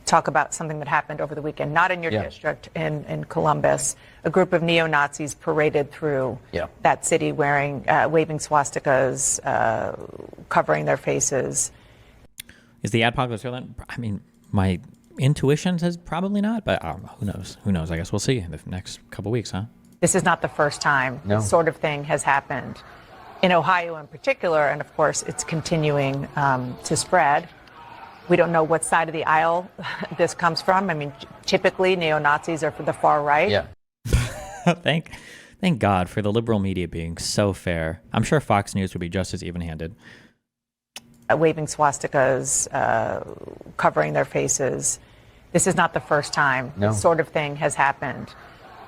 Talk about something that happened over the weekend, not in your district, in Columbus. A group of neo-Nazis paraded through that city wearing, waving swastikas, covering their faces. Is the adpocalypse real? I mean, my intuition says probably not, but who knows? Who knows? I guess we'll see in the next couple weeks, huh? This is not the first time this sort of thing has happened in Ohio in particular, and of course it's continuing to spread. We don't know what side of the aisle this comes from. I mean, typically neo-Nazis are for the far right. Yeah. Thank God for the liberal media being so fair. I'm sure Fox News would be just as even-handed. Waving swastikas, covering their faces. This is not the first time this sort of thing has happened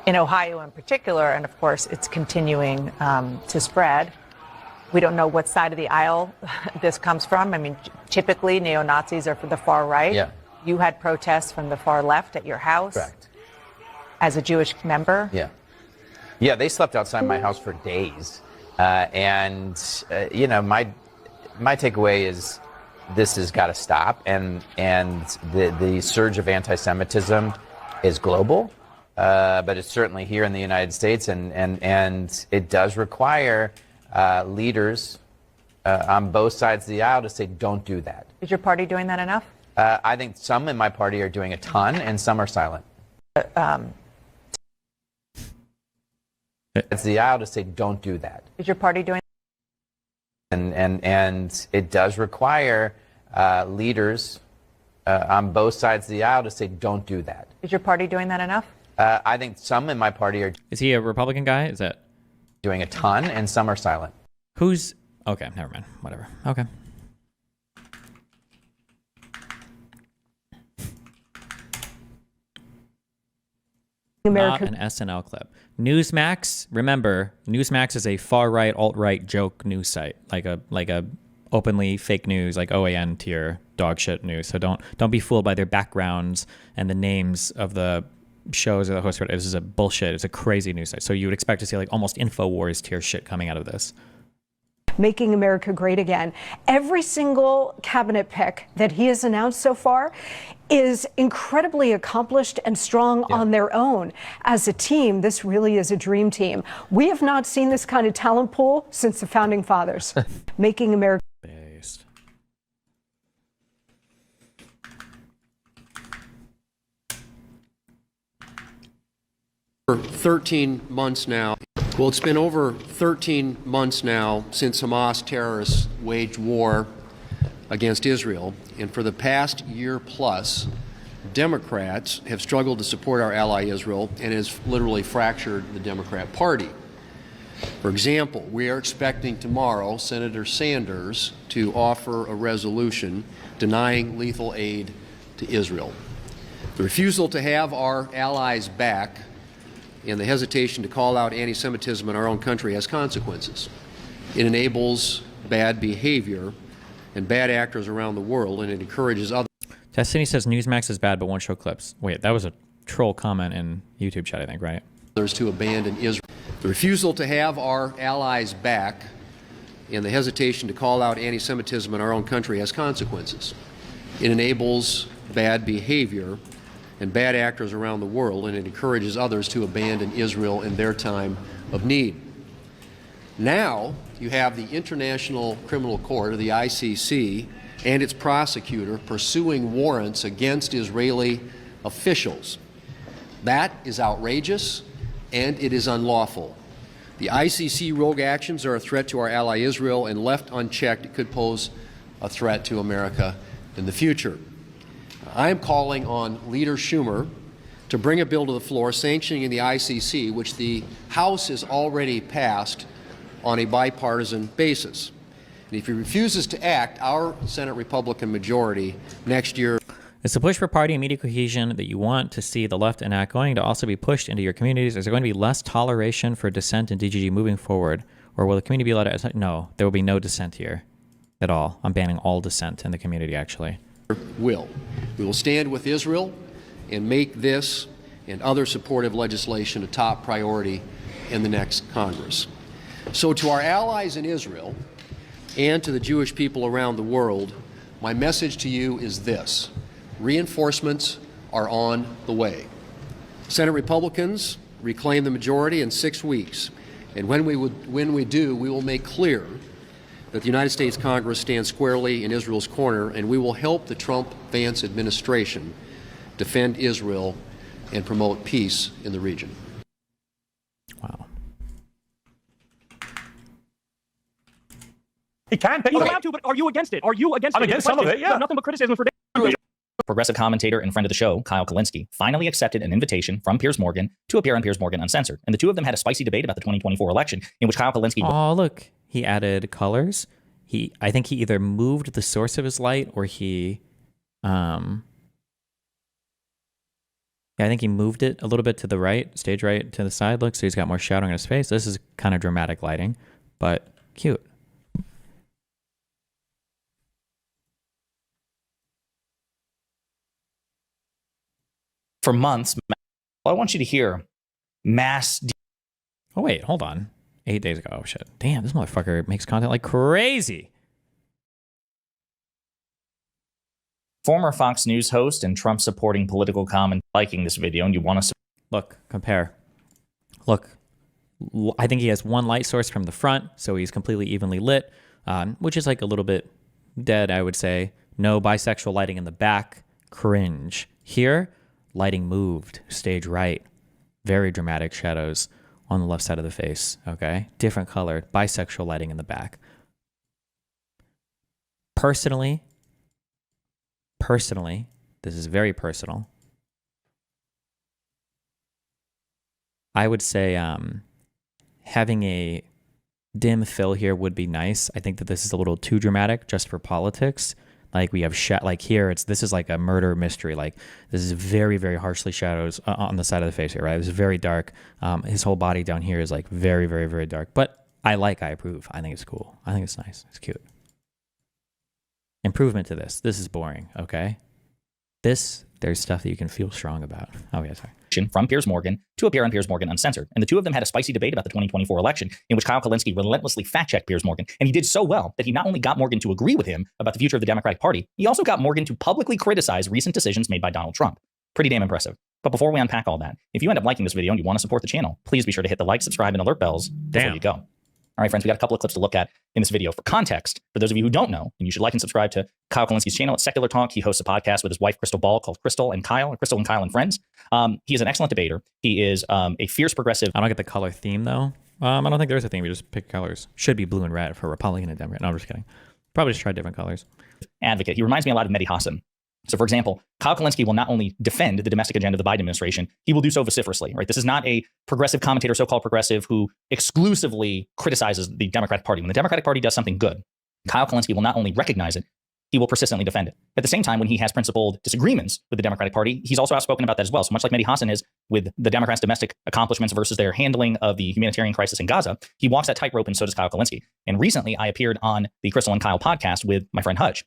in Ohio in particular, and of course it's continuing to spread. We don't know what side of the aisle this comes from. I mean, typically neo-Nazis are for the far right. Yeah. You had protests from the far left at your house. Correct. As a Jewish member. Yeah. Yeah, they slept outside my house for days. You know, my takeaway is this has got to stop. And the surge of anti-Semitism is global, but it's certainly here in the United States. And it does require leaders on both sides of the aisle to say, don't do that. Is your party doing that enough? I think some in my party are doing a ton, and some are silent. It's the aisle to say, don't do that. Is your party doing? And it does require leaders on both sides of the aisle to say, don't do that. Is your party doing that enough? I think some in my party are. Is he a Republican guy? Is that? Doing a ton, and some are silent. Who's okay? Never mind. Whatever. Okay. Not an SNL clip. Newsmax. Remember, Newsmax is a far right, alt right joke news site, like a openly fake news, like OAN tier dog shit news. So don't be fooled by their backgrounds and the names of the shows or the host. This is a bullshit. It's a crazy news site. So you would expect to see like almost InfoWars tier shit coming out of this. Making America great again. Every single cabinet pick that he has announced so far is incredibly accomplished and strong on their own. As a team, this really is a dream team. We have not seen this kind of talent pool since the founding fathers. Making America. Based. For 13 months now. Well, it's been over 13 months now since Hamas terrorists waged war against Israel. And for the past year plus, Democrats have struggled to support our ally Israel and has literally fractured the Democrat Party. For example, we are expecting tomorrow Senator Sanders to offer a resolution denying lethal aid to Israel. The refusal to have our allies back and the hesitation to call out anti-Semitism in our own country has consequences. It enables bad behavior and bad actors around the world, and it encourages others. Destiny says Newsmax is bad, but won't show clips. Wait, that was a troll comment in YouTube chat, I think, right? Others to abandon Israel. The refusal to have our allies back and the hesitation to call out anti-Semitism in our own country has consequences. It enables bad behavior and bad actors around the world, and it encourages others to abandon Israel in their time of need. Now, you have the International Criminal Court, or the ICC, and its prosecutor pursuing warrants against Israeli officials. That is outrageous, and it is unlawful. The ICC rogue actions are a threat to our ally Israel, and left unchecked, it could pose a threat to America in the future. I am calling on Leader Schumer to bring a bill to the floor sanctioning the ICC, which the House has already passed on a bipartisan basis. And if he refuses to act, our Senate Republican majority next year. It's a push for party and media cohesion that you want to see the left enact going to also be pushed into your communities. Is there going to be less toleration for dissent in DGG moving forward? Or will the community be allowed to? No, there will be no dissent here at all. I'm banning all dissent in the community, actually. We will stand with Israel and make this and other supportive legislation a top priority in the next Congress. So to our allies in Israel and to the Jewish people around the world, my message to you is this: Reinforcements are on the way. Senate Republicans reclaim the majority in 6 weeks. And when we do, we will make clear that the United States Congress stands squarely in Israel's corner, and we will help the Trump-Vance administration defend Israel and promote peace in the region. Wow. He can pick. He's allowed to, but are you against it? Are you against it? I'm against some of it, yeah. Nothing but criticism for Progressive commentator and friend of the show, Kyle Kulinski, finally accepted an invitation from Piers Morgan to appear on Piers Morgan Uncensored. And the two of them had a spicy debate about the 2024 election in which Kyle Kulinski... Oh, look. He added colors. I think he either moved the source of his light or he... Yeah, I think he moved it a little bit to the right, stage right to the side. Look, so he's got more shadow on his face. This is kind of dramatic lighting, but cute. For months, I want you to hear mass... Oh, wait, hold on. 8 days ago. Oh, shit. Damn, this motherfucker makes content like crazy. Former Fox News host and Trump-supporting political comment liking this video, and you want to... Look, compare. Look, I think he has one light source from the front, so he's completely evenly lit, which is like a little bit dead, I would say. No bisexual lighting in the back. Cringe. Here, lighting moved, stage right. Very dramatic shadows on the left side of the face, okay? Different color, bisexual lighting in the back. Personally, this is very personal. I would say having a dim fill here would be nice. I think that this is a little too dramatic just for politics. Like we have like here, this is like a murder mystery. Like this is very, very harshly shadows on the side of the face here, right? It's very dark. His whole body down here is like very, very, very dark. But I approve. I think it's cool. I think it's nice. It's cute. Improvement to this. This is boring, okay? There's stuff that you can feel strong about. Oh, yeah, sorry. From Piers Morgan to appear on Piers Morgan Uncensored. And the two of them had a spicy debate about the 2024 election in which Kyle Kulinski relentlessly fact-checked Piers Morgan. And he did so well that he not only got Morgan to agree with him about the future of the Democratic Party, he also got Morgan to publicly criticize recent decisions made by Donald Trump. Pretty damn impressive. But before we unpack all that, if you end up liking this video and you want to support the channel, please be sure to hit the like, subscribe, and alert bells before you go. All right, friends, we got a couple of clips to look at in this video. For context, for those of you who don't know, and you should like and subscribe to Kyle Kulinski's channel at Secular Talk. He hosts a podcast with his wife, Crystal Ball, called Crystal and Kyle and Friends. He is an excellent debater. He is a fierce progressive. I don't get the color theme, though. I don't think there's a theme. We just pick colors. Should be blue and red for Republican and Democrat. No, I'm just kidding. Probably just try different colors. Advocate. He reminds me a lot of Mehdi Hasan. So, for example, Kyle Kulinski will not only defend the domestic agenda of the Biden administration, he will do so vociferously, right? This is not a progressive commentator, so-called progressive, who exclusively criticizes the Democratic Party. When the Democratic Party does something good, Kyle Kulinski will not only recognize it, he will persistently defend it. At the same time, when he has principled disagreements with the Democratic Party, he's also outspoken about that as well. So much like Mehdi Hasan is with the Democrats' domestic accomplishments versus their handling of the humanitarian crisis in Gaza, he walks that tightrope, and so does Kyle Kulinski. And recently, I appeared on the Crystal and Kyle podcast with my friend Hutch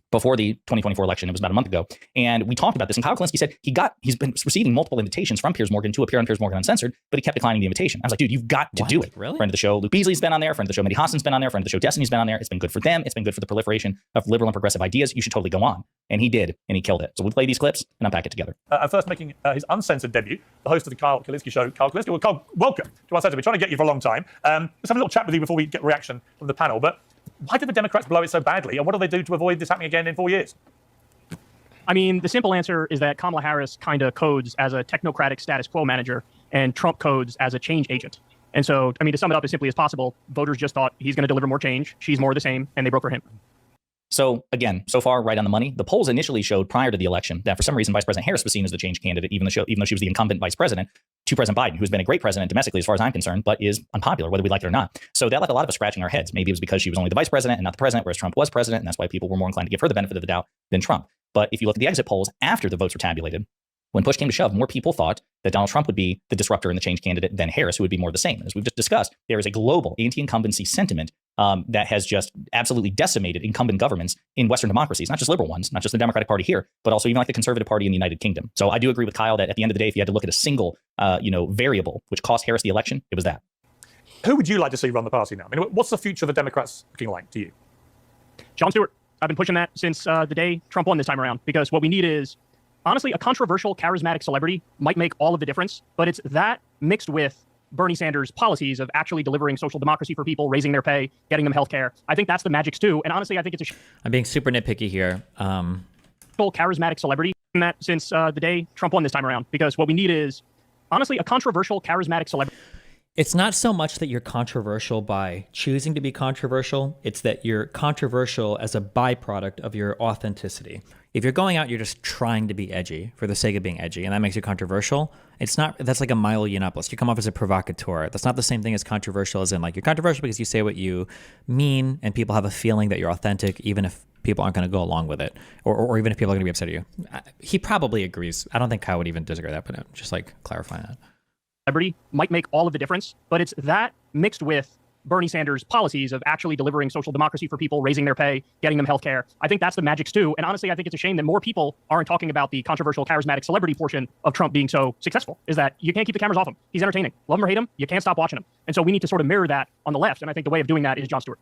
before the 2024 election. It was about a month ago. And we talked about this. And Kyle Kulinski said he's been receiving multiple invitations from Piers Morgan to appear on Piers Morgan Uncensored, but he kept declining the invitation. I was like, dude, you've got to do it. Really? Friend of the show, Luke Beasley's been on there. Friend of the show, Mehdi Hasan's been on there. Friend of the show, Destiny's been on there. It's been good for them. It's been good for the proliferation of liberal and progressive ideas. You should totally go on. And he did, and he killed it. So we'll play these clips and unpack it together. First making his uncensored debut, the host of the Kyle Kulinski show, Kyle Kulinski. Well, Kyle, welcome to Uncensored. We're trying to get you for a long time. Let's have a little chat with you before we get reaction from the panel. But why did the Democrats blow it so badly? And what do they do to avoid this happening again in 4 years? I mean, the simple answer is that Kamala Harris kind of codes as a technocratic status quo manager, and Trump codes as a change agent. And so, I mean, to sum it up as simply as possible, voters just thought he's going to deliver more change. She's more of the same, and they broke for him. So again, so far, right on the money. The polls initially showed prior to the election that for some reason, Vice President Harris was seen as the change candidate, even though she was the incumbent vice president, to President Biden, who's been a great president domestically, as far as I'm concerned, but is unpopular, whether we like it or not. So that left a lot of us scratching our heads. Maybe it was because she was only the vice president and not the president, whereas Trump was president, and that's why people were more inclined to give her the benefit of the doubt than Trump. But if you look at the exit polls after the votes were tabulated, when push came to shove, more people thought that Donald Trump would be the disruptor and the change candidate than Harris, who would be more of the same. As we've just discussed, there is a global anti-incumbency sentiment that has just absolutely decimated incumbent governments in Western democracies, not just liberal ones, not just the Democratic Party here, but also even like the Conservative Party in the United Kingdom. So I do agree with Kyle that at the end of the day, if you had to look at a single variable which cost Harris the election, it was that. Who would you like to see run the party now? I mean, what's the future of the Democrats looking like to you? Jon Stewart. I've been pushing that since the day Trump won this time around, because what we need is, honestly, a controversial, charismatic celebrity might make all of the difference, but it's that mixed with Bernie Sanders' policies of actually delivering social democracy for people, raising their pay, getting them health care. I think that's the magic stew. And honestly, I think it's I'm being super nitpicky here. Charismatic celebrity that since the day Trump won this time around, because what we need is, honestly, a controversial, charismatic celebrity. It's not so much that you're controversial by choosing to be controversial. It's that you're controversial as a byproduct of your authenticity. If you're going out, you're just trying to be edgy for the sake of being edgy, and that makes you controversial. It's not, that's like a Milo Yiannopoulos. You come off as a provocateur. That's not the same thing as controversial as in like you're controversial because you say what you mean and people have a feeling that you're authentic, even if people aren't going to go along with it, or even if people are going to be upset at you. He probably agrees. I don't think Kyle would even disagree with that, but just like clarifying that. Celebrity might make all of the difference, but it's that mixed with Bernie Sanders' policies of actually delivering social democracy for people, raising their pay, getting them health care. I think that's the magic stew. And honestly, I think it's a shame that more people aren't talking about the controversial, charismatic celebrity portion of Trump being so successful, is that you can't keep the cameras off him. He's entertaining. Love him or hate him, you can't stop watching him. And so we need to sort of mirror that on the left. And I think the way of doing that is Jon Stewart.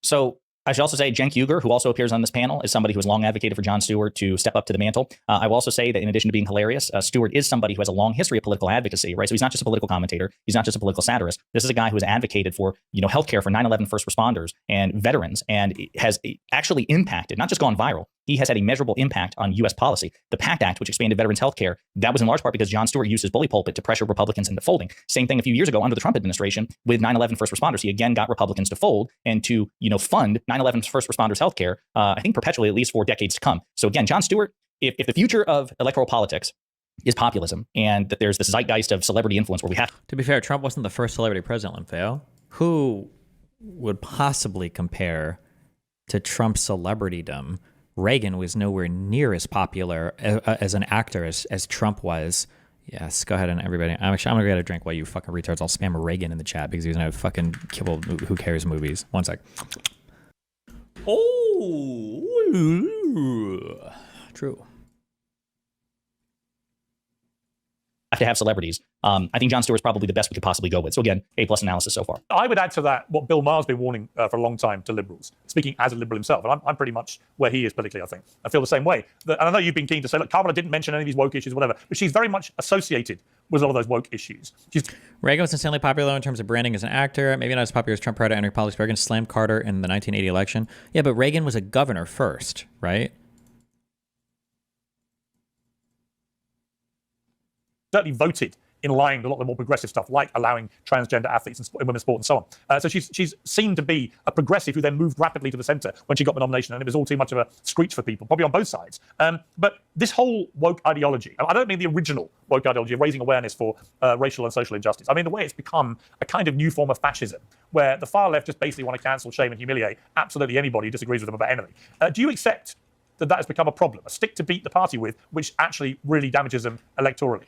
So I should also say Cenk Uygur, who also appears on this panel, is somebody who has long advocated for Jon Stewart to step up to the mantle. I will also say that in addition to being hilarious, Stewart is somebody who has a long history of political advocacy, right? So he's not just a political commentator. He's not just a political satirist. This is a guy who has advocated for, healthcare for 9/11 first responders and veterans, and has actually impacted, not just gone viral. He has had a measurable impact on U.S. policy. The PACT Act, which expanded veterans' health care, that was in large part because Jon Stewart used his bully pulpit to pressure Republicans into folding. Same thing a few years ago under the Trump administration with 9/11 first responders. He again got Republicans to fold and to, fund 9/11 first responders health care, I think perpetually, at least for decades to come. So again, Jon Stewart, if the future of electoral politics is populism and that there's this zeitgeist of celebrity influence where we have... To be fair, Trump wasn't the first celebrity president, Linfeo. Who would possibly compare to Trump's celebritydom? Reagan was nowhere near as popular as an actor as Trump was. Yes, go ahead and everybody. I'm going to get a drink while you fucking retards. I'll spam Reagan in the chat because he's going to fucking kill Who Cares movies. One sec. Oh, true. Have to have celebrities. I think Jon Stewart's probably the best we could possibly go with. So again, A+ analysis so far. I would add to that what Bill Maher's been warning for a long time to liberals, speaking as a liberal himself. And I'm pretty much where he is politically, I think. I feel the same way. And I know you've been keen to say, look, Kamala didn't mention any of these woke issues, whatever, but she's very much associated with a lot of those woke issues. Reagan was insanely popular in terms of branding as an actor. Maybe not as popular as Trump prior to entering politics. Reagan slammed Carter in the 1980 election. Yeah, but Reagan was a governor first, right? Certainly voted in line with a lot of the more progressive stuff, like allowing transgender athletes in women's sport and so on. So she's seen to be a progressive who then moved rapidly to the centre when she got the nomination, and it was all too much of a screech for people, probably on both sides. But this whole woke ideology, I don't mean the original woke ideology of raising awareness for racial and social injustice. I mean the way it's become a kind of new form of fascism, where the far left just basically want to cancel, shame and humiliate absolutely anybody who disagrees with them about anything. Do you accept that has become a problem, a stick to beat the party with, which actually really damages them electorally?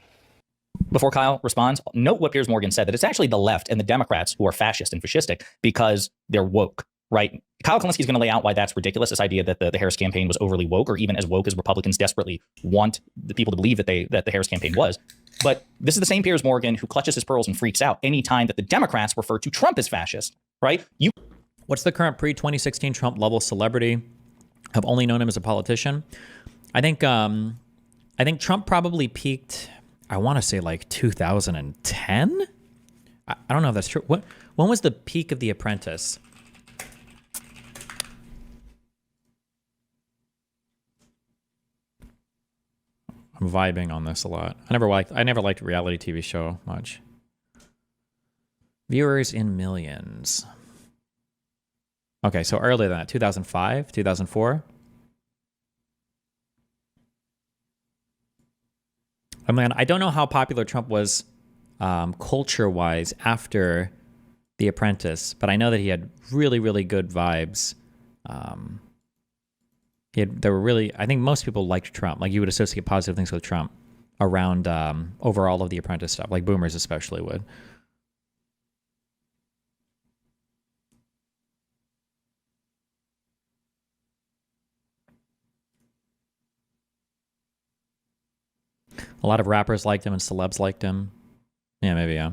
Before Kyle responds, note what Piers Morgan said, that it's actually the left and the Democrats who are fascist and fascistic because they're woke, right? Kyle Kalinske is going to lay out why that's ridiculous, this idea that the Harris campaign was overly woke, or even as woke as Republicans desperately want the people to believe that the Harris campaign was. But this is the same Piers Morgan who clutches his pearls and freaks out anytime that the Democrats refer to Trump as fascist, right? What's the current pre-2016 Trump level celebrity? I've only known him as a politician. I think Trump probably peaked, I want to say like 2010. I don't know if that's true. When was the peak of The Apprentice? I'm vibing on this a lot. I never liked reality TV show much. Viewers in millions. Okay, so earlier than that, 2005, 2004. I mean, I don't know how popular Trump was culture-wise after The Apprentice, but I know that he had really, really good vibes. I think most people liked Trump. Like, you would associate positive things with Trump around overall of The Apprentice stuff, like boomers especially would. A lot of rappers liked him and celebs liked him. Yeah, maybe, yeah.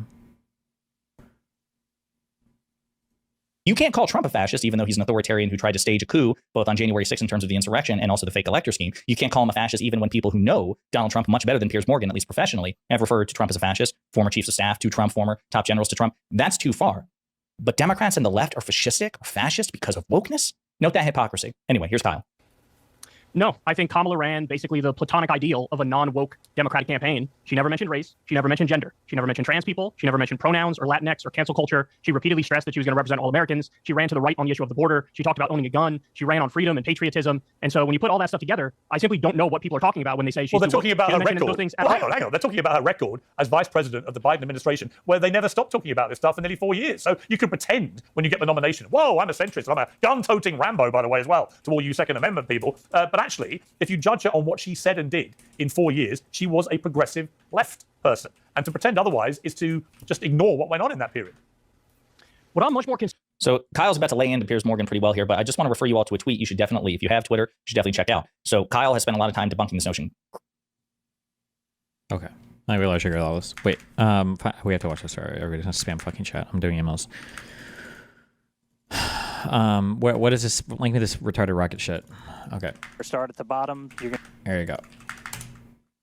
You can't call Trump a fascist, even though he's an authoritarian who tried to stage a coup both on January 6th in terms of the insurrection and also the fake elector scheme. You can't call him a fascist, even when people who know Donald Trump much better than Piers Morgan, at least professionally, have referred to Trump as a fascist, former chiefs of staff to Trump, former top generals to Trump. That's too far. But Democrats and the left are fascistic or fascist because of wokeness? Note that hypocrisy. Anyway, here's Kyle. No, I think Kamala ran basically the platonic ideal of a non-woke Democratic campaign. She never mentioned race. She never mentioned gender. She never mentioned trans people. She never mentioned pronouns or Latinx or cancel culture. She repeatedly stressed that she was going to represent all Americans. She ran to the right on the issue of the border. She talked about owning a gun. She ran on freedom and patriotism. And so when you put all that stuff together, I simply don't know what people are talking about when they say she's they're talking about her record. Hang on. They're talking about her record as vice president of the Biden administration, where they never stopped talking about this stuff for nearly 4 years. So you can pretend when you get the nomination, whoa, I'm a centrist. I'm a gun-toting Rambo, by the way, as well, to all you Second Amendment people. But actually, if you judge her on what she said and did in 4 years, she was a progressive left person. And to pretend otherwise is to just ignore what went on in that period. What I'm much more concerned. So Kyle's about to lay into Piers Morgan pretty well here, but I just want to refer you all to a tweet you should definitely, if you have Twitter, you should definitely check out. So Kyle has spent a lot of time debunking this notion. Okay. I realize I got all this. Wait, we have to watch this. Sorry, everybody's gonna spam fucking chat. I'm doing emails. What is this? Link me this retarded rocket shit. Okay. Start at the bottom. There you go.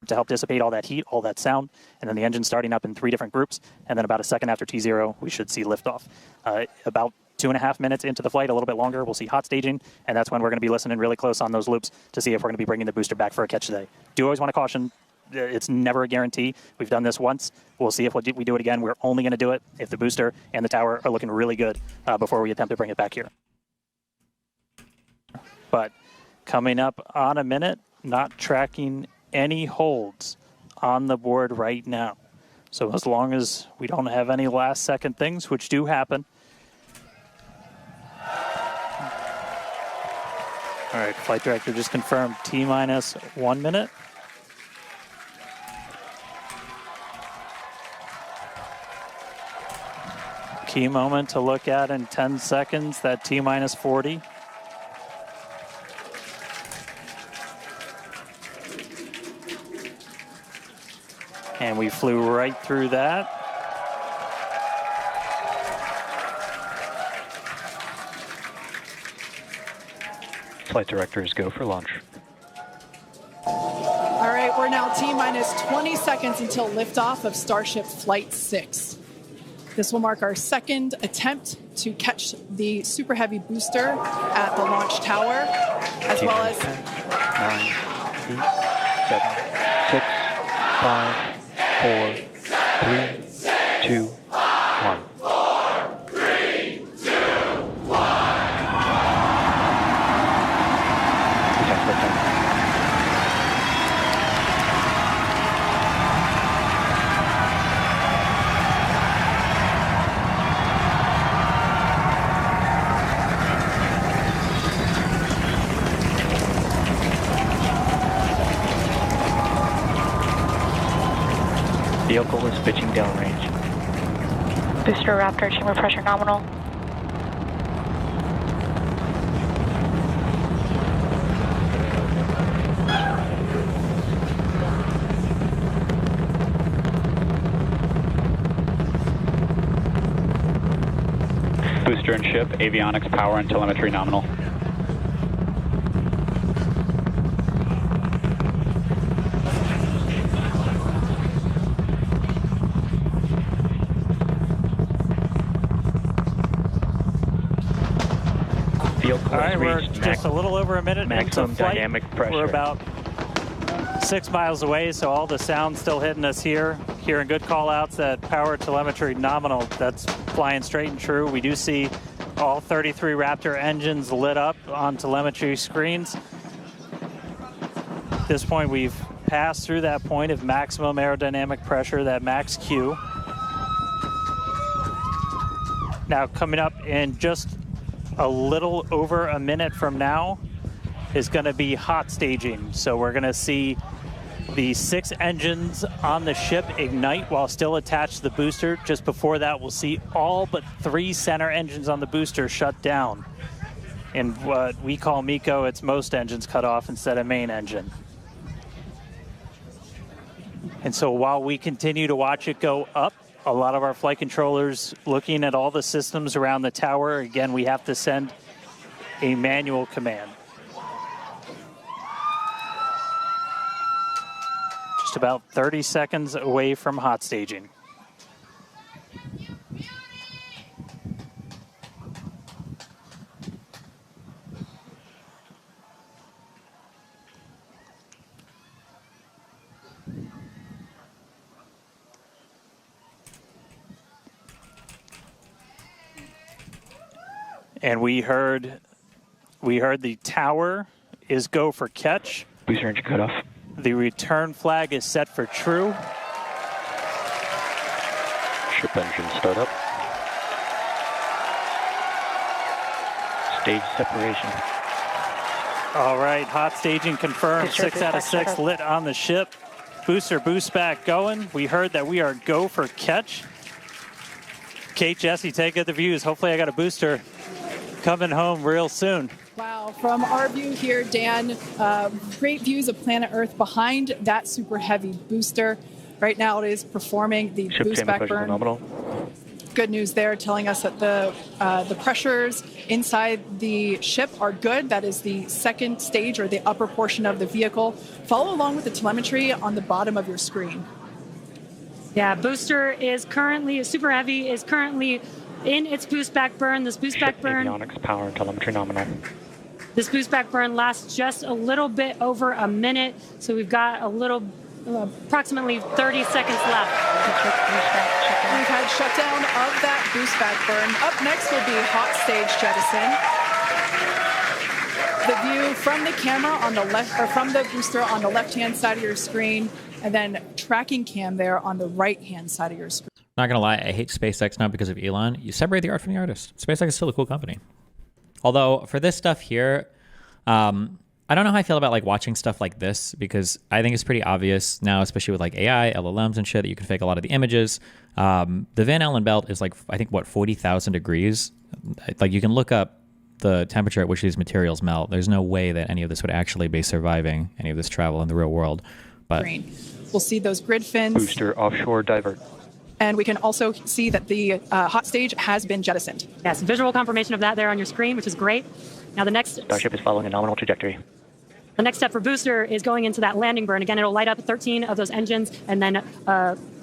To help dissipate all that heat, all that sound, and then the engine starting up in 3 different groups, and then about a second after T0, we should see liftoff. About 2.5 minutes into the flight, a little bit longer, we'll see hot staging, and that's when we're going to be listening really close on those loops to see if we're going to be bringing the booster back for a catch today. Do always want to caution, it's never a guarantee. We've done this once. We'll see if we do it again. We're only going to do it if the booster and the tower are looking really good before we attempt to bring it back here. But coming up on a minute, not tracking any holds on the board right now. So as long as we don't have any last second things, which do happen. All right, flight director just confirmed T-minus 1 minute. Key moment to look at in 10 seconds, that T-minus 40. And we flew right through that. Flight directors go for launch. All right, we're now T-minus 20 seconds until liftoff of Starship Flight 6. This will mark our second attempt to catch the Super Heavy booster at the launch tower, as well as 10, 9, 8, 7, 6, 5, 4, 3, 2, 1. 4, 3, 2, 1. Vehicle is pitching downrange. Booster Raptor, chamber pressure nominal. Booster and ship, avionics, power, and telemetry nominal. All right, we're just a little over a minute maximum into flight. Dynamic pressure. We're about 6 miles away, so all the sound's still hitting us here. Hearing good call-outs that power telemetry nominal, that's flying straight and true. We do see all 33 Raptor engines lit up on telemetry screens. At this point, we've passed through that point of maximum aerodynamic pressure, that max Q. Now, coming up in just a little over a minute from now is going to be hot staging. So we're going to see the 6 engines on the ship ignite while still attached to the booster. Just before that, we'll see all but 3 center engines on the booster shut down. In what we call MECO, it's most engines cut off instead of main engine. And so while we continue to watch it go up, A lot of our flight controllers looking at all the systems around the tower. Again, we have to send a manual command. Just about 30 seconds away from hot staging. And we heard the tower is go for catch. Booster engine cut off. The return flag is set for true. Ship engine start up. Stage separation. All right, hot staging confirmed. 6 out of 6 lit on the ship. Booster boost back going. We heard that we are go for catch. Kate, Jesse, take the views. Hopefully I got a booster coming home real soon. Wow, from our view here, Dan, great views of planet Earth behind that super heavy booster. Right now it is performing the Ship boost back burn. Nominal. Good news there, telling us that the pressures inside the ship are good. That is the second stage, or the upper portion of the vehicle. Follow along with the telemetry on the bottom of your screen. Yeah, booster is currently, super heavy, is currently in its boost back burn. This boost back burn. Avionics, power, and telemetry nominal. This boost back burn lasts just a little bit over a minute, so we've got a little, approximately 30 seconds left. We've had shutdown of that boost back burn. Up next will be hot stage jettison. The view from the camera on the left, or from the booster on the left-hand side of your screen, and then tracking cam there on the right-hand side of your screen. Not gonna lie, I hate SpaceX now because of Elon. You separate the art from the artist. SpaceX is still a cool company. Although for this stuff here, I don't know how I feel about like watching stuff like this, because I think it's pretty obvious now, especially with like AI, LLMs and shit, that you can fake a lot of the images. The Van Allen belt is like, I think, what, 40,000 degrees? Like, you can look up the temperature at which these materials melt. There's no way that any of this would actually be surviving any of this travel in the real world. But we'll see those grid fins. Booster offshore divert. And we can also see that the hot stage has been jettisoned. Yes, visual confirmation of that there on your screen, which is great. Now the next... Starship is following a nominal trajectory. The next step for booster is going into that landing burn. Again, it'll light up 13 of those engines and then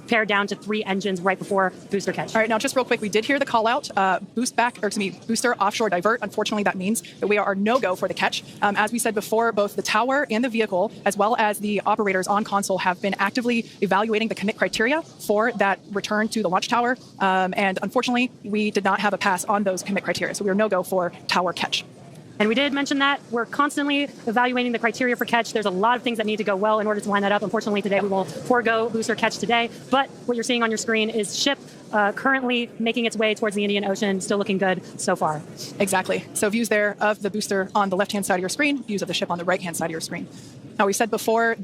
pare down to 3 engines right before booster catch. All right, now just real quick, we did hear the call out, booster offshore divert. Unfortunately, that means that we are no-go for the catch. As we said before, both the tower and the vehicle, as well as the operators on console, have been actively evaluating the commit criteria for that return to the launch tower. And unfortunately, we did not have a pass on those commit criteria, so we are no-go for tower catch. And we did mention that we're constantly evaluating the criteria for catch. There's a lot of things that need to go well in order to line that up. Unfortunately, today we will forego booster catch today. But what you're seeing on your screen is ship currently making its way towards the Indian Ocean, still looking good so far. Exactly. So views there of the booster on the left-hand side of your screen, views of the ship on the right-hand side of your screen. Now, we said before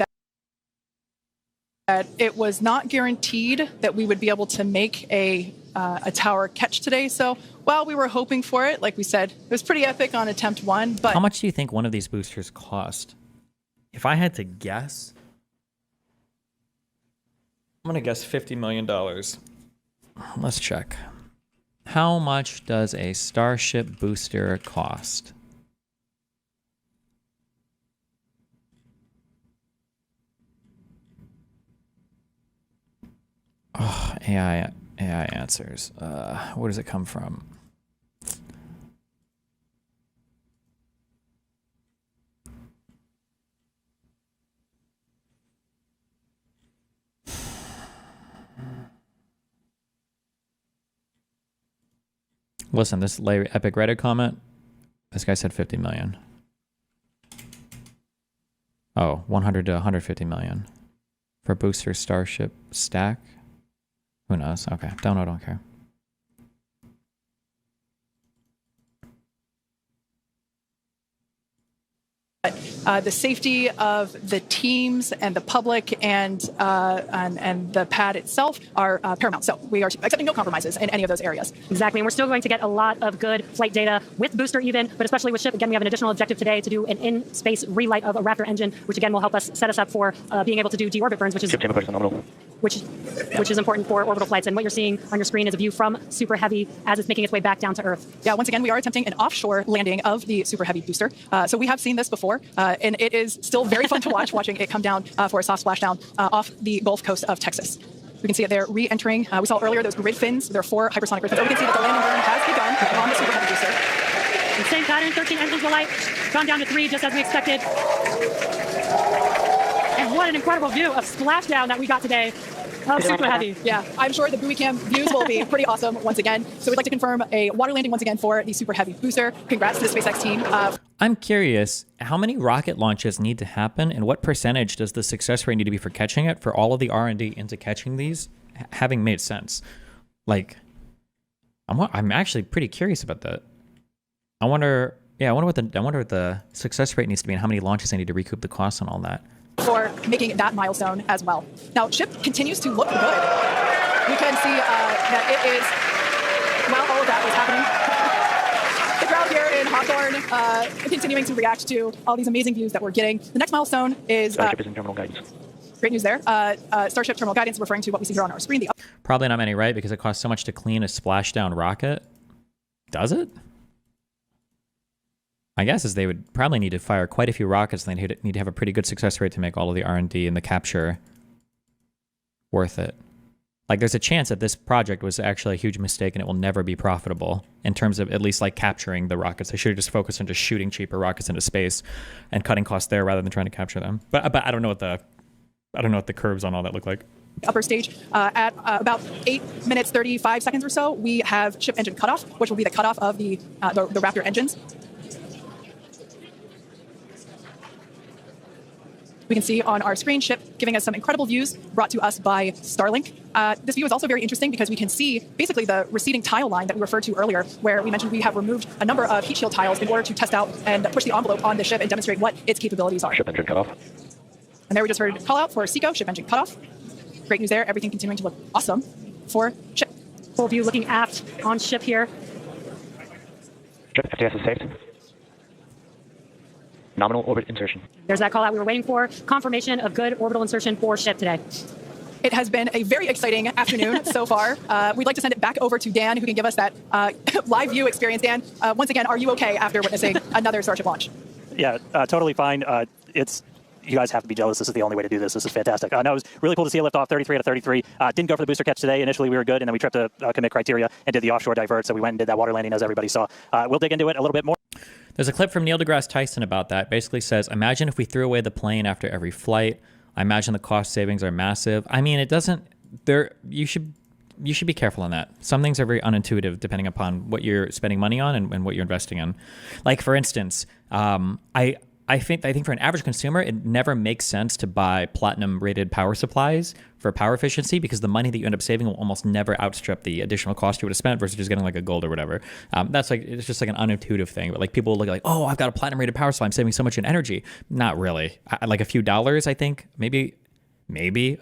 that it was not guaranteed that we would be able to make a tower catch today. So while we were hoping for it, like we said, it was pretty epic on attempt 1. But how much do you think one of these boosters cost? If I had to guess, I'm going to guess $50 million. Let's check. How much does a Starship booster cost? Oh, AI answers. Where does it come from? Listen, this epic Reddit comment, this guy said 50 million. Oh, 100 to 150 million for booster Starship stack. Who knows? Okay, don't care. The safety of the teams and the public and the pad itself are paramount. So we are accepting no compromises in any of those areas. Exactly, and we're still going to get a lot of good flight data with booster even, but especially with ship. Again, we have an additional objective today to do an in-space relight of a Raptor engine, which again will help us set us up for being able to do deorbit burns, which is... Ship chamber pressure nominal. which is important for orbital flights. And what you're seeing on your screen is a view from Super Heavy as it's making its way back down to Earth. Yeah, once again, we are attempting an offshore landing of the Super Heavy booster. So we have seen this before, and it is still very fun to watch, watching it come down for a soft splashdown off the Gulf Coast of Texas. We can see it there re-entering. We saw earlier those grid fins. There are 4 hypersonic grid fins. We can see that the landing burn has begun on the Super Heavy booster. And same pattern, 13 engines of light, gone down to 3 just as we expected. And what an incredible view of splashdown that we got today of Super Heavy. Yeah, I'm sure the buoy cam views will be pretty awesome once again. So we'd like to confirm a water landing once again for the Super Heavy booster. Congrats to the SpaceX team. I'm curious, how many rocket launches need to happen, and what percentage does the success rate need to be for catching it for all of the R&D into catching these having made sense? Like, I'm actually pretty curious about that. I wonder what the success rate needs to be and how many launches they need to recoup the costs on all that. For making that milestone as well. Now, ship continues to look good. We can see that it is, while all of that was happening, the crowd here in Hawthorne continuing to react to all these amazing views that we're getting. The next milestone is Starship is in terminal guidance. Great news there. Starship terminal guidance, referring to what we see here on our screen. Probably not many, right? Because it costs so much to clean a splashdown rocket. Does it? My guess is they would probably need to fire quite a few rockets, and they'd need to have a pretty good success rate to make all of the R&D and the capture worth it. Like, there's a chance that this project was actually a huge mistake and it will never be profitable in terms of at least like capturing the rockets. They should have just focused on just shooting cheaper rockets into space and cutting costs there rather than trying to capture them. But I don't know what the curves on all that look like. Upper stage at about 8 minutes 35 seconds or so, we have ship engine cutoff, which will be the cutoff of the Raptor engines. We can see on our screen ship giving us some incredible views brought to us by Starlink. This view is also very interesting because we can see basically the receding tile line that we referred to earlier, where we mentioned we have removed a number of heat shield tiles in order to test out and push the envelope on the ship and demonstrate what its capabilities are. Ship engine cutoff. And there we just heard a call out for SECO, ship engine cutoff. Great news there. Everything continuing to look awesome for ship. Full view looking aft on ship here. Ship FTS is saved. Nominal orbit insertion. There's that call out we were waiting for. Confirmation of good orbital insertion for ship today. It has been a very exciting afternoon so far. We'd like to send it back over to Dan, who can give us that live view experience. Dan, once again, are you okay after witnessing another Starship launch? Yeah, totally fine. You guys have to be jealous. This is the only way to do this. This is fantastic. No, it was really cool to see a lift off 33 out of 33. Didn't go for the booster catch today. Initially, we were good, and then we tripped to commit criteria and did the offshore divert. So we went and did that water landing, as everybody saw. We'll dig into it a little bit more. There's a clip from Neil deGrasse Tyson about that. Basically says, imagine if we threw away the plane after every flight. I imagine the cost savings are massive. I mean, it doesn't. You should be careful on that. Some things are very unintuitive depending upon what you're spending money on and what you're investing in. Like, for instance, I think for an average consumer, it never makes sense to buy platinum-rated power supplies for power efficiency because the money that you end up saving will almost never outstrip the additional cost you would have spent versus just getting like a gold or whatever. It's just like an unintuitive thing. But like people look like, oh, I've got a platinum-rated power supply, I'm saving so much in energy. Not really. Like a few dollars, I think, maybe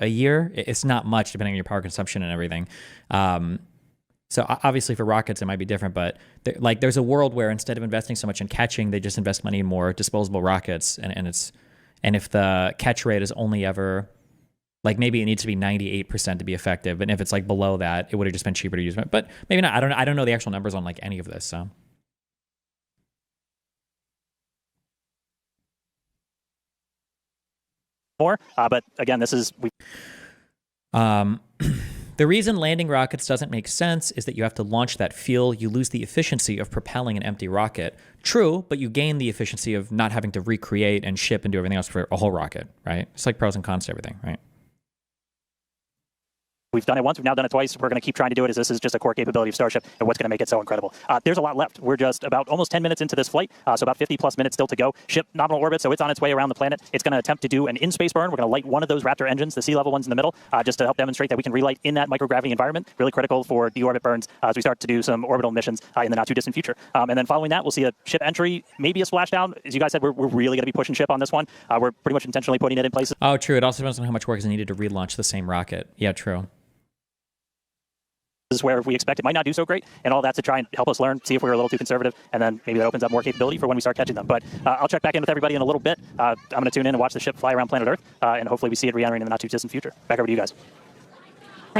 a year. It's not much depending on your power consumption and everything. So obviously for rockets, it might be different, but there's a world where instead of investing so much in catching, they just invest money in more disposable rockets. And if the catch rate is only ever, like maybe it needs to be 98% to be effective. And if it's like below that, it would have just been cheaper to use it. But maybe not. I don't know the actual numbers on like any of this. So. More, but again, this is... The reason landing rockets doesn't make sense is that you have to launch that fuel. You lose the efficiency of propelling an empty rocket. True, but you gain the efficiency of not having to recreate and ship and do everything else for a whole rocket, right? It's like pros and cons to everything, right? We've done it once. We've now done it twice. We're going to keep trying to do it as this is just a core capability of Starship and what's going to make it so incredible. There's a lot left. We're just about almost 10 minutes into this flight, so about 50 plus minutes still to go. Ship nominal orbit, so it's on its way around the planet. It's going to attempt to do an in-space burn. We're going to light one of those Raptor engines, the sea level ones in the middle, just to help demonstrate that we can relight in that microgravity environment. Really critical for deorbit burns as we start to do some orbital missions in the not too distant future. And then following that, we'll see a ship entry, maybe a splashdown. As you guys said, we're really going to be pushing ship on this one. We're pretty much intentionally putting it in places. Oh, true. It also depends on how much work is needed to relaunch the same rocket. Yeah, true. This is where we expect it might not do so great, and all that to try and help us learn, see if we're a little too conservative, and then maybe that opens up more capability for when we start catching them. But I'll check back in with everybody in a little bit. I'm going to tune in and watch the ship fly around planet Earth, and hopefully we see it re-entering in the not too distant future. Back over to you guys.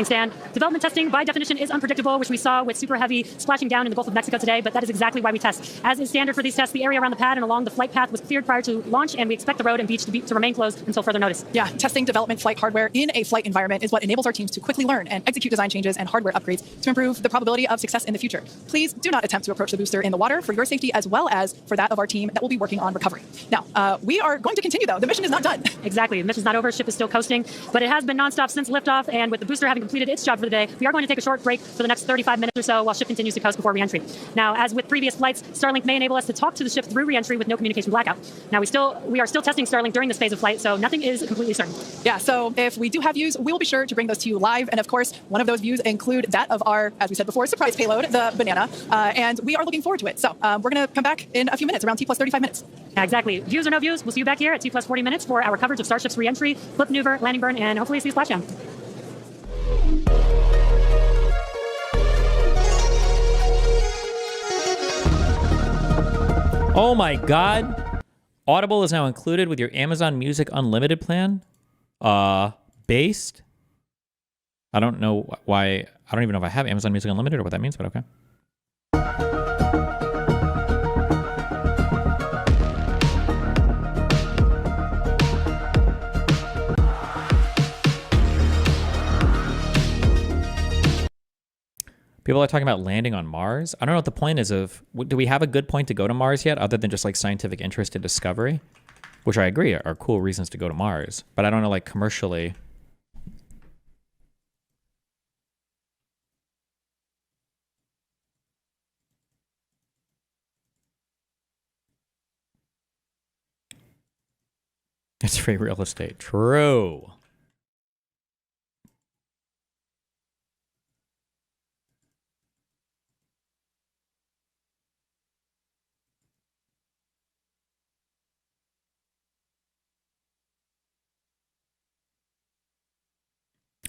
Stand. Development testing, by definition, is unpredictable, which we saw with super heavy splashing down in the Gulf of Mexico today, but that is exactly why we test. As is standard for these tests, the area around the pad and along the flight path was cleared prior to launch, and we expect the road and beach to remain closed until further notice. Yeah, testing development flight hardware in a flight environment is what enables our teams to quickly learn and execute design changes and hardware upgrades to improve the probability of success in the future. Please do not attempt to approach the booster in the water for your safety as well as for that of our team that will be working on recovery. Now, we are going to continue, though. The mission is not done. Exactly. The mission's not over. Ship is still coasting, but it has been nonstop since liftoff, and with the booster having completed its job for the day, we are going to take a short break for the next 35 minutes or so while ship continues to coast before reentry. Now, as with previous flights, Starlink may enable us to talk to the ship through reentry with no communication blackout. Now, we are still testing Starlink during this phase of flight, so nothing is completely certain. Yeah, so if we do have views, we will be sure to bring those to you live. And of course, one of those views include that of our, as we said before, surprise payload, the banana. And we are looking forward to it. So we're going to come back in a few minutes, around T plus 35 minutes. Exactly. Views or no views, we'll see you back here at T plus 40 minutes for our coverage of Starship's reentry, flip maneuver, landing burn, and hopefully see a splashdown. Oh my God. Audible is now included with your Amazon Music Unlimited plan. Based. I don't know why. I don't even know if I have Amazon Music Unlimited or what that means, but okay. People are talking about landing on Mars. I don't know what the point is of... Do we have a good point to go to Mars yet, other than just like scientific interest and discovery? Which I agree are cool reasons to go to Mars. But I don't know, like, commercially... It's free real estate. True.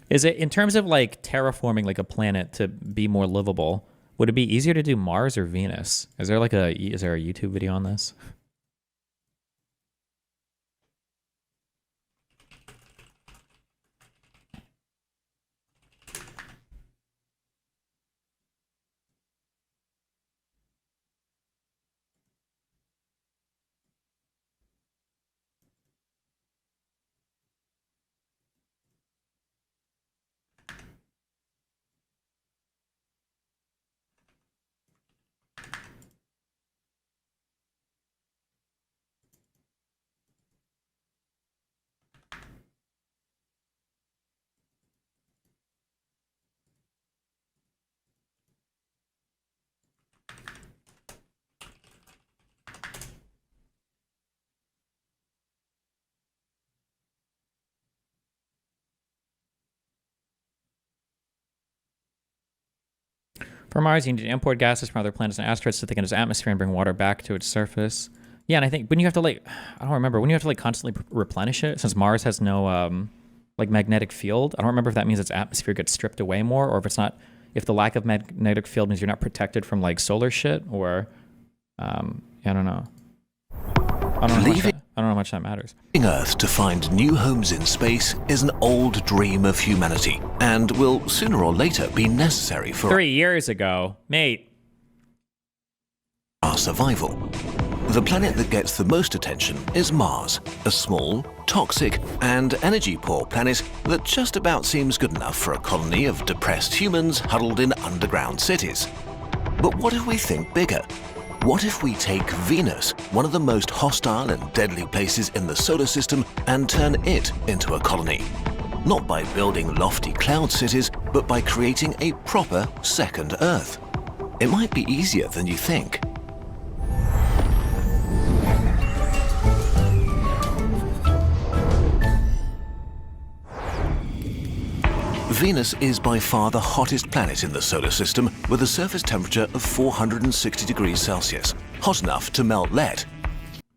Is it, in terms of like terraforming like a planet to be more livable, would it be easier to do Mars or Venus? Is there a YouTube video on this? For Mars, you need to import gases from other planets and asteroids to thicken its atmosphere and bring water back to its surface. Yeah, and I think when you have to like, I don't remember, when you have to like constantly replenish it, since Mars has no like magnetic field. I don't remember if that means its atmosphere gets stripped away more, or if it's not, if the lack of magnetic field means you're not protected from like solar shit, or I don't know. I don't know how much that matters. Leaving Earth to find new homes in space is an old dream of humanity, and will sooner or later be necessary for 3 years ago, mate. Our survival. The planet that gets the most attention is Mars, a small, toxic, and energy-poor planet that just about seems good enough for a colony of depressed humans huddled in underground cities. But what if we think bigger? What if we take Venus, one of the most hostile and deadly places in the solar system, and turn it into a colony? Not by building lofty cloud cities, but by creating a proper second Earth. It might be easier than you think. Venus is by far the hottest planet in the solar system, with a surface temperature of 460 degrees Celsius, hot enough to melt lead.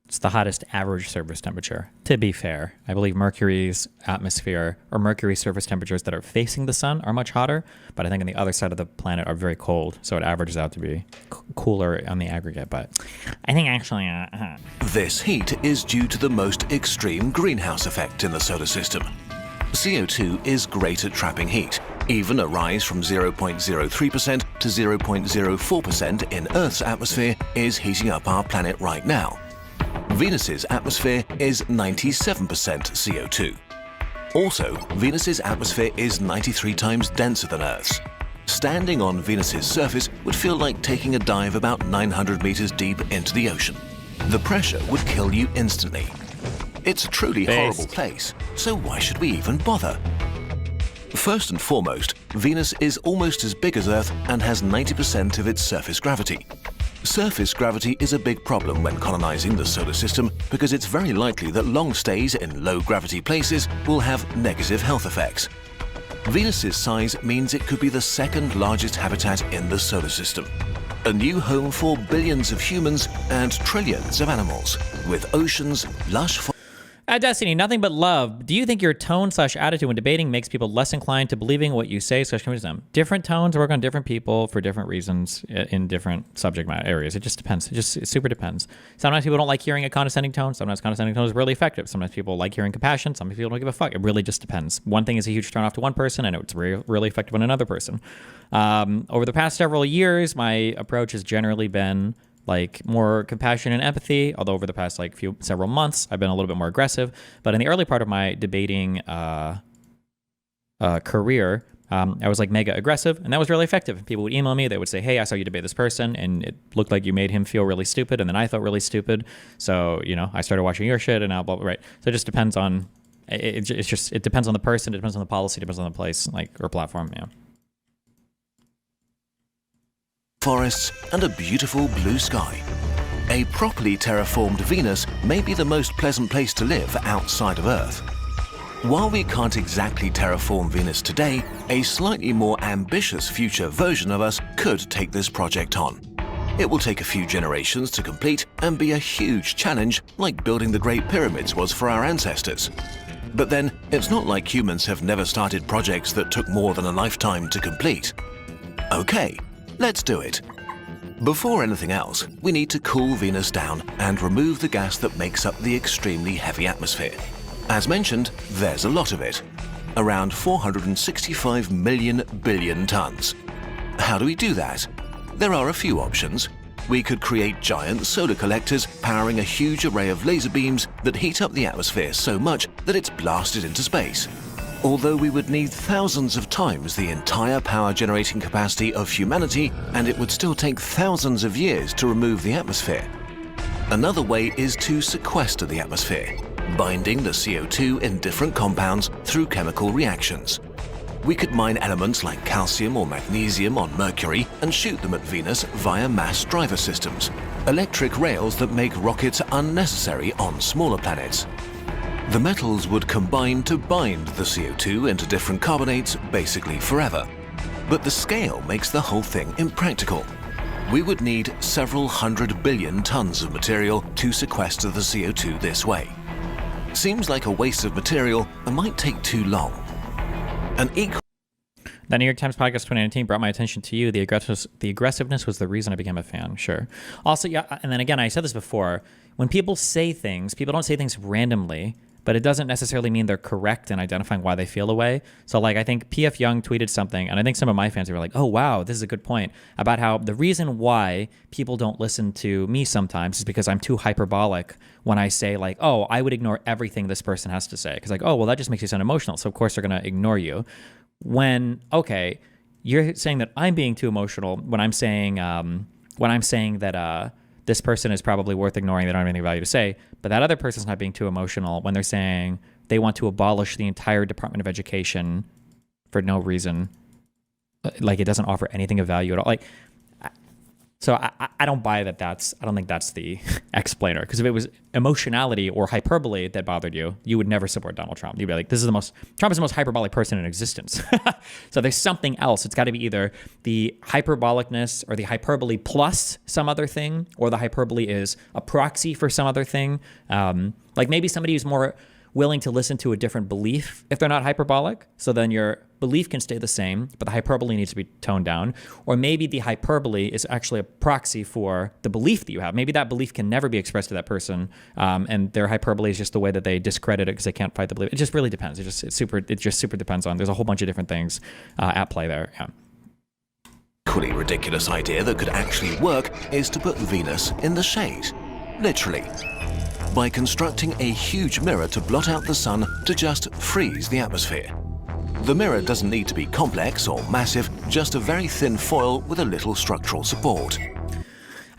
It's the hottest average surface temperature. To be fair, I believe Mercury's atmosphere, or Mercury's surface temperatures that are facing the sun are much hotter, but I think on the other side of the planet are very cold, so it averages out to be cooler on the aggregate, but I think actually... This heat is due to the most extreme greenhouse effect in the solar system. CO2 is great at trapping heat, Even a rise from 0.03% to 0.04% in Earth's atmosphere is heating up our planet right now. Venus's atmosphere is 97% CO2. Also, Venus's atmosphere is 93 times denser than Earth's. Standing on Venus's surface would feel like taking a dive about 900 meters deep into the ocean. The pressure would kill you instantly. It's a truly horrible place, so why should we even bother? First and foremost, Venus is almost as big as Earth and has 90% of its surface gravity. Surface gravity is a big problem when colonizing the solar system because it's very likely that long stays in low-gravity places will have negative health effects. Venus's size means it could be the second largest habitat in the solar system. A new home for billions of humans and trillions of animals, with oceans, lush At Destiny, nothing but love. Do you think your tone/attitude when debating makes people less inclined to believing what you say /criticism? Different tones work on different people for different reasons in different subject matter areas. It just depends. It super depends. Sometimes people don't like hearing a condescending tone. Sometimes condescending tone is really effective. Sometimes people like hearing compassion. Some people don't give a fuck. It really just depends. One thing is a huge turnoff to one person, and it's really effective on another person. Over the past several years, my approach has generally been like more compassion and empathy, although over the past several months, I've been a little bit more aggressive. But in the early part of my debating career, I was like mega aggressive, and that was really effective. People would email me, they would say, hey, I saw you debate this person, and it looked like you made him feel really stupid, and then I felt really stupid. So, I started watching your shit, and now, right. So it just depends on, it depends on the person, it depends on the policy, it depends on the place, or platform, yeah. Forests and a beautiful blue sky. A properly terraformed Venus may be the most pleasant place to live outside of Earth. While we can't exactly terraform Venus today, a slightly more ambitious future version of us could take this project on. It will take a few generations to complete and be a huge challenge like building the Great Pyramids was for our ancestors. But then, it's not like humans have never started projects that took more than a lifetime to complete. Okay. Let's do it. Before anything else, we need to cool Venus down and remove the gas that makes up the extremely heavy atmosphere. As mentioned, there's a lot of it. Around 465 million billion tons. How do we do that? There are a few options. We could create giant solar collectors powering a huge array of laser beams that heat up the atmosphere so much that it's blasted into space. Although we would need thousands of times the entire power generating capacity of humanity, and it would still take thousands of years to remove the atmosphere. Another way is to sequester the atmosphere, binding the CO2 in different compounds through chemical reactions. We could mine elements like calcium or magnesium on Mercury and shoot them at Venus via mass driver systems, electric rails that make rockets unnecessary on smaller planets. The metals would combine to bind the CO2 into different carbonates basically forever. But the scale makes the whole thing impractical. We would need several 100 billion tons of material to sequester the CO2 this way. Seems like a waste of material and might take too long. The New York Times podcast 2019 brought my attention to you. The aggressiveness was the reason I became a fan. Sure. Also, yeah, and then again, I said this before. When people say things, people don't say things randomly, but it doesn't necessarily mean they're correct in identifying why they feel a way. So I think P.F. Young tweeted something, and I think some of my fans were like, oh, wow, this is a good point, about how the reason why people don't listen to me sometimes is because I'm too hyperbolic when I say oh, I would ignore everything this person has to say. Because oh, well, that just makes you sound emotional. So of course they're going to ignore you. When, okay, you're saying that I'm being too emotional when I'm saying that this person is probably worth ignoring, they don't have anything of value to say, but that other person's not being too emotional when they're saying they want to abolish the entire Department of Education for no reason, it doesn't offer anything of value at all. So I don't buy that. I don't think that's the explainer. Because if it was emotionality or hyperbole that bothered you, you would never support Donald Trump. You'd be like, Trump is the most hyperbolic person in existence. So there's something else. It's got to be either the hyperbolicness or the hyperbole plus some other thing, or the hyperbole is a proxy for some other thing. Maybe somebody who's more willing to listen to a different belief if they're not hyperbolic. So then your belief can stay the same, but the hyperbole needs to be toned down. Or maybe the hyperbole is actually a proxy for the belief that you have. Maybe that belief can never be expressed to that person, and their hyperbole is just the way that they discredit it because they can't fight the belief. It just really depends. It just super depends on. There's a whole bunch of different things at play there. Yeah. Equally ridiculous idea that could actually work is to put Venus in the shade, literally, by constructing a huge mirror to blot out the sun to just freeze the atmosphere. The mirror doesn't need to be complex or massive, just a very thin foil with a little structural support.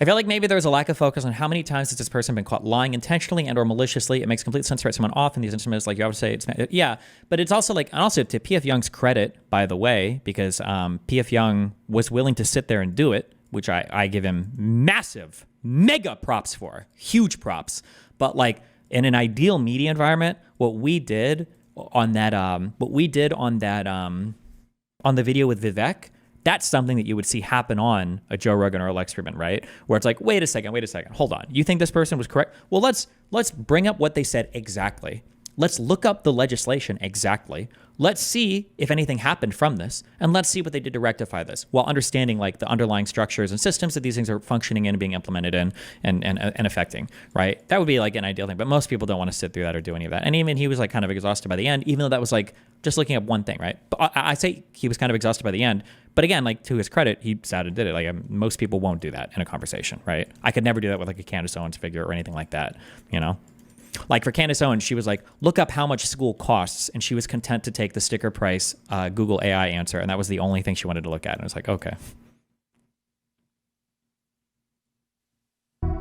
I feel like maybe there's a lack of focus on how many times has this person been caught lying intentionally and or maliciously. It makes complete sense to write someone off in these instruments. Like you always say, yeah, but it's also like, and also to P.F. Young's credit, by the way, because P.F. Young was willing to sit there and do it, which I give him massive, mega props for, huge props. But like in an ideal media environment, what we did on that, on the video with Vivek, that's something that you would see happen on a Joe Rogan or a Lex Fridman, right? Where it's like, wait a second, hold on. You think this person was correct? Well, let's bring up what they said exactly. Let's look up the legislation exactly. Let's see if anything happened from this, and let's see what they did to rectify this, while understanding like the underlying structures and systems that these things are functioning in and being implemented in and affecting, right? That would be like an ideal thing, but most people don't want to sit through that or do any of that. And even he was like kind of exhausted by the end, even though that was like just looking up one thing, right? But I say he was kind of exhausted by the end, but again, like to his credit, he sat and did it. Like most people won't do that in a conversation, right? I could never do that with like a Candace Owens figure or anything like that, you know? Like for Candace Owens, she was like, look up how much school costs. And she was content to take the sticker price Google AI answer. And that was the only thing she wanted to look at. And it was like, okay.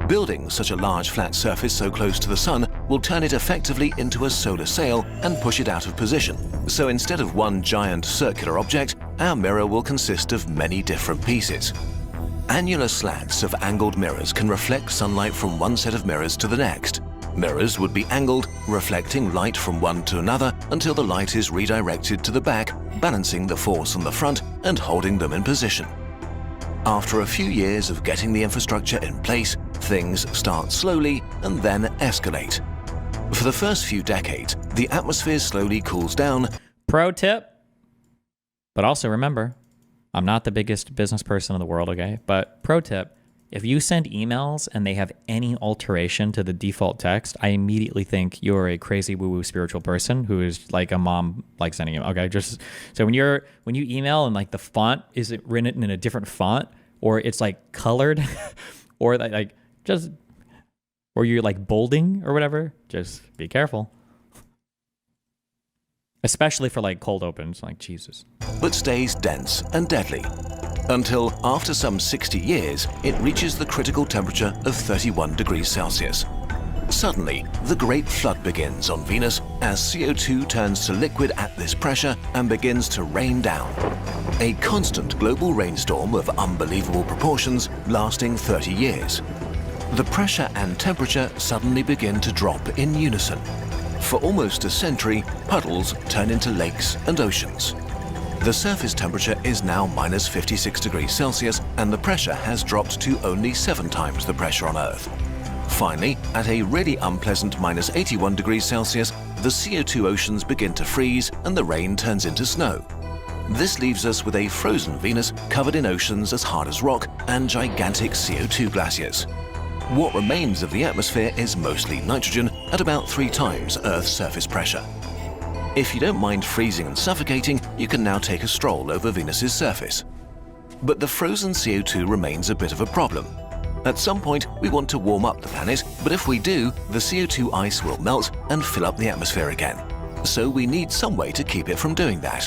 Building such a large flat surface so close to the sun will turn it effectively into a solar sail and push it out of position. So instead of one giant circular object, our mirror will consist of many different pieces. Annular slats of angled mirrors can reflect sunlight from one set of mirrors to the next. Mirrors would be angled, reflecting light from one to another until the light is redirected to the back, balancing the force on the front and holding them in position. After a few years of getting the infrastructure in place, things start slowly and then escalate. For the first few decades, the atmosphere slowly cools down. Pro tip, but also remember, I'm not the biggest business person in the world, okay? But pro tip, if you send emails and they have any alteration to the default text, I immediately think you're a crazy woo-woo spiritual person who is like a mom like sending you. Okay, just so when you email and like the font is written in a different font, or it's like colored, or like just, or you're like bolding or whatever, just be careful. Especially for like cold opens, like Jesus. But stays dense and deadly. Until after some 60 years, it reaches the critical temperature of 31 degrees Celsius. Suddenly, the great flood begins on Venus as CO2 turns to liquid at this pressure and begins to rain down. A constant global rainstorm of unbelievable proportions lasting 30 years. The pressure and temperature suddenly begin to drop in unison. For almost a century, puddles turn into lakes and oceans. The surface temperature is now minus 56 degrees Celsius and the pressure has dropped to only 7 times the pressure on Earth. Finally, at a really unpleasant minus 81 degrees Celsius, the CO2 oceans begin to freeze and the rain turns into snow. This leaves us with a frozen Venus covered in oceans as hard as rock and gigantic CO2 glaciers. What remains of the atmosphere is mostly nitrogen at about 3 times Earth's surface pressure. If you don't mind freezing and suffocating, you can now take a stroll over Venus's surface. But the frozen CO2 remains a bit of a problem. At some point, we want to warm up the planet, but if we do, the CO2 ice will melt and fill up the atmosphere again. So we need some way to keep it from doing that.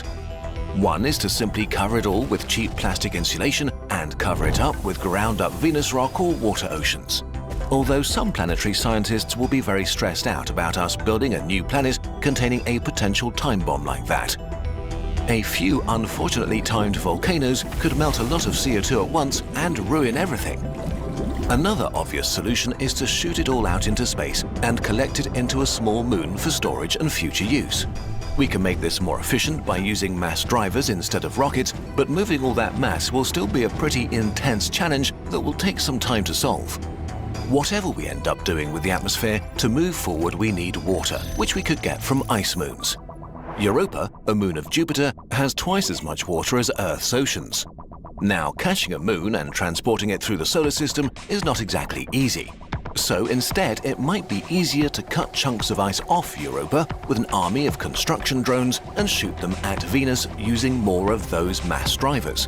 One is to simply cover it all with cheap plastic insulation and cover it up with ground up Venus rock or water oceans. Although some planetary scientists will be very stressed out about us building a new planet containing a potential time bomb like that. A few unfortunately timed volcanoes could melt a lot of CO2 at once and ruin everything. Another obvious solution is to shoot it all out into space and collect it into a small moon for storage and future use. We can make this more efficient by using mass drivers instead of rockets, but moving all that mass will still be a pretty intense challenge that will take some time to solve. Whatever we end up doing with the atmosphere, to move forward we need water, which we could get from ice moons. Europa, a moon of Jupiter, has twice as much water as Earth's oceans. Now, catching a moon and transporting it through the solar system is not exactly easy. So instead, it might be easier to cut chunks of ice off Europa with an army of construction drones and shoot them at Venus using more of those mass drivers.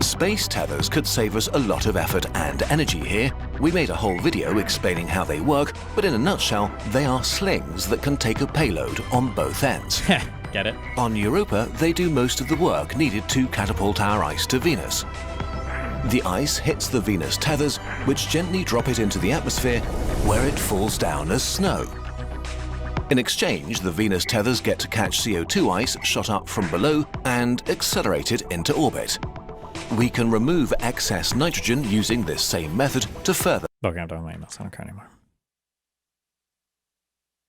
Space tethers could save us a lot of effort and energy here. We made a whole video explaining how they work, but in a nutshell, they are slings that can take a payload on both ends. Get it? On Europa, they do most of the work needed to catapult our ice to Venus. The ice hits the Venus tethers, which gently drop it into the atmosphere, where it falls down as snow. In exchange, the Venus tethers get to catch CO2 ice shot up from below and accelerate it into orbit. We can remove excess nitrogen using this same method to further... Okay, I'm done with my emails. I don't care anymore.